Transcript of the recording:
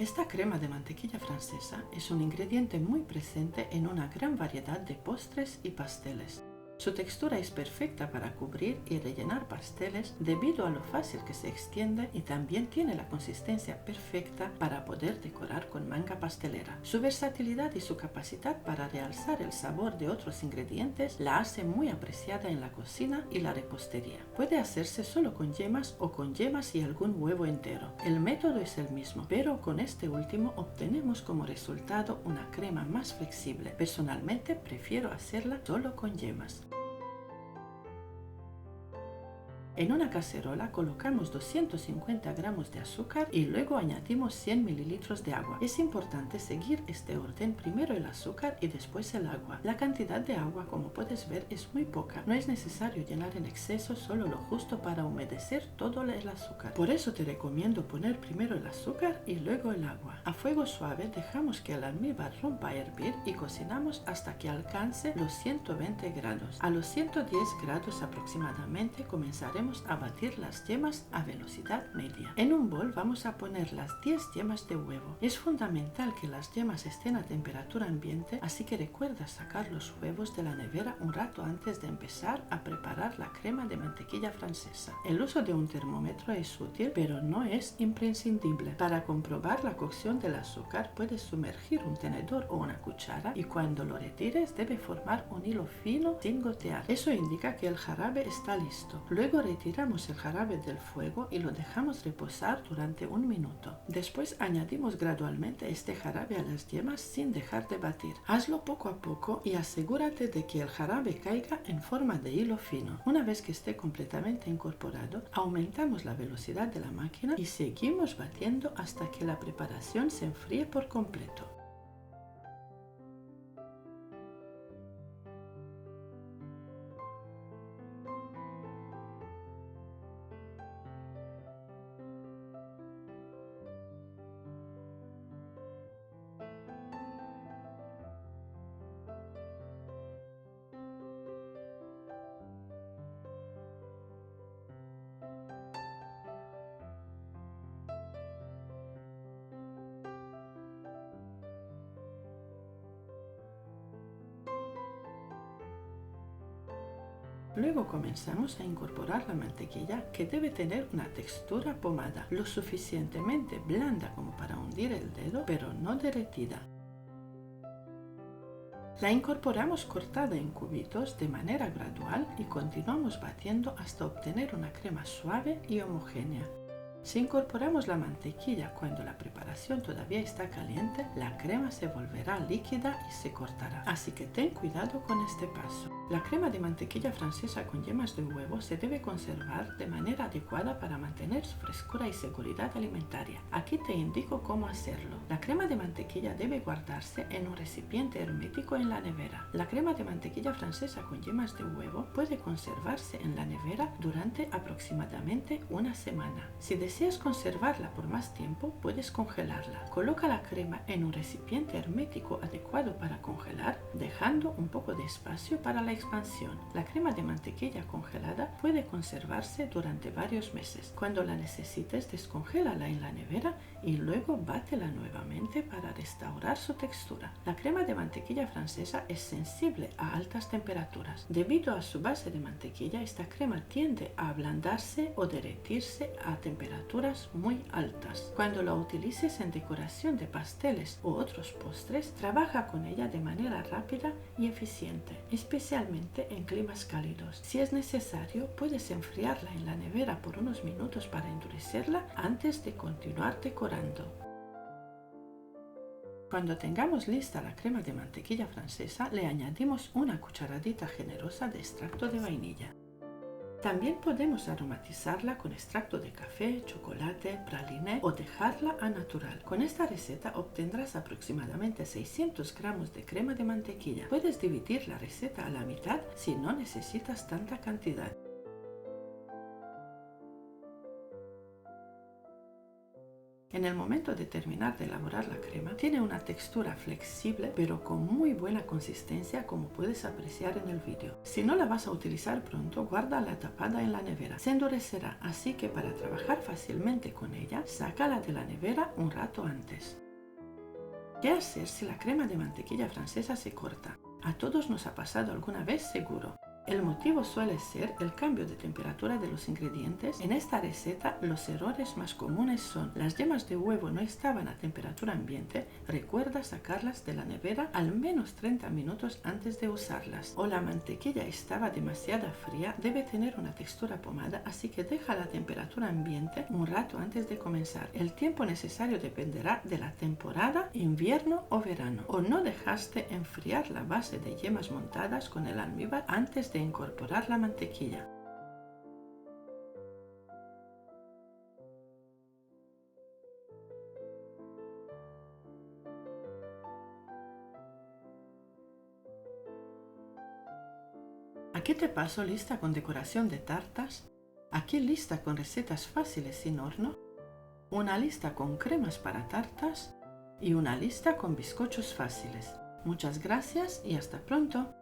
Esta crema de mantequilla francesa es un ingrediente muy presente en una gran variedad de postres y pasteles. Su textura es perfecta para cubrir y rellenar pasteles debido a lo fácil que se extiende y también tiene la consistencia perfecta para poder decorar con manga pastelera. Su versatilidad y su capacidad para realzar el sabor de otros ingredientes la hace muy apreciada en la cocina y la repostería. Puede hacerse solo con yemas o con yemas y algún huevo entero. El método es el mismo, pero con este último obtenemos como resultado una crema más flexible. Personalmente prefiero hacerla solo con yemas. En una cacerola colocamos 250 gramos de azúcar y luego añadimos 100 mililitros de agua. Es importante seguir este orden, primero el azúcar y después el agua. La cantidad de agua, como puedes ver, es muy poca. No es necesario llenar en exceso, solo lo justo para humedecer todo el azúcar. Por eso te recomiendo poner primero el azúcar y luego el agua. A fuego suave dejamos que el almíbar rompa a hervir y cocinamos hasta que alcance los 120 grados. A los 110 grados aproximadamente comenzaremos a batir las yemas a velocidad media. En un bol vamos a poner las 10 yemas de huevo. Es fundamental que las yemas estén a temperatura ambiente, así que recuerda sacar los huevos de la nevera un rato antes de empezar a preparar la crema de mantequilla francesa. El uso de un termómetro es útil, pero no es imprescindible. Para comprobar la cocción del azúcar, puedes sumergir un tenedor o una cuchara y cuando lo retires debe formar un hilo fino sin gotear. Eso indica que el jarabe está listo. Luego retiramos el jarabe del fuego y lo dejamos reposar durante un minuto. Después añadimos gradualmente este jarabe a las yemas sin dejar de batir. Hazlo poco a poco y asegúrate de que el jarabe caiga en forma de hilo fino. Una vez que esté completamente incorporado, aumentamos la velocidad de la máquina y seguimos batiendo hasta que la preparación se enfríe por completo. Luego comenzamos a incorporar la mantequilla, que debe tener una textura pomada, lo suficientemente blanda como para hundir el dedo, pero no derretida. La incorporamos cortada en cubitos de manera gradual y continuamos batiendo hasta obtener una crema suave y homogénea. Si incorporamos la mantequilla cuando la preparación todavía está caliente, la crema se volverá líquida y se cortará. Así que ten cuidado con este paso. La crema de mantequilla francesa con yemas de huevo se debe conservar de manera adecuada para mantener su frescura y seguridad alimentaria. Aquí te indico cómo hacerlo. La crema de mantequilla debe guardarse en un recipiente hermético en la nevera. La crema de mantequilla francesa con yemas de huevo puede conservarse en la nevera durante aproximadamente una semana. Si deseas conservarla por más tiempo, puedes congelarla. Coloca la crema en un recipiente hermético adecuado para congelar, dejando un poco de espacio para la expansión. La crema de mantequilla congelada puede conservarse durante varios meses. Cuando la necesites, descongélala en la nevera y luego bátela nuevamente para restaurar su textura. La crema de mantequilla francesa es sensible a altas temperaturas. Debido a su base de mantequilla, esta crema tiende a ablandarse o derretirse a temperaturas muy altas. Cuando la utilices en decoración de pasteles u otros postres, trabaja con ella de manera rápida y eficiente, especialmente en climas cálidos. Si es necesario, puedes enfriarla en la nevera por unos minutos para endurecerla antes de continuar decorando. Cuando tengamos lista la crema de mantequilla francesa, le añadimos una cucharadita generosa de extracto de vainilla. También podemos aromatizarla con extracto de café, chocolate, praline o dejarla a natural. Con esta receta obtendrás aproximadamente 600 gramos de crema de mantequilla. Puedes dividir la receta a la mitad si no necesitas tanta cantidad. En el momento de terminar de elaborar la crema, tiene una textura flexible pero con muy buena consistencia, como puedes apreciar en el vídeo. Si no la vas a utilizar pronto, guárdala tapada en la nevera. Se endurecerá, así que para trabajar fácilmente con ella, sácala de la nevera un rato antes. ¿Qué hacer si la crema de mantequilla francesa se corta? A todos nos ha pasado alguna vez seguro. El motivo suele ser el cambio de temperatura de los ingredientes. En esta receta los errores más comunes son: las yemas de huevo no estaban a temperatura ambiente, recuerda sacarlas de la nevera al menos 30 minutos antes de usarlas, o la mantequilla estaba demasiado fría, debe tener una textura pomada, así que deja la temperatura ambiente un rato antes de comenzar. El tiempo necesario dependerá de la temporada, invierno o verano, o no dejaste enfriar la base de yemas montadas con el almíbar antes de incorporar la mantequilla. Aquí te paso lista con decoración de tartas, aquí lista con recetas fáciles sin horno, una lista con cremas para tartas y una lista con bizcochos fáciles. Muchas gracias y hasta pronto.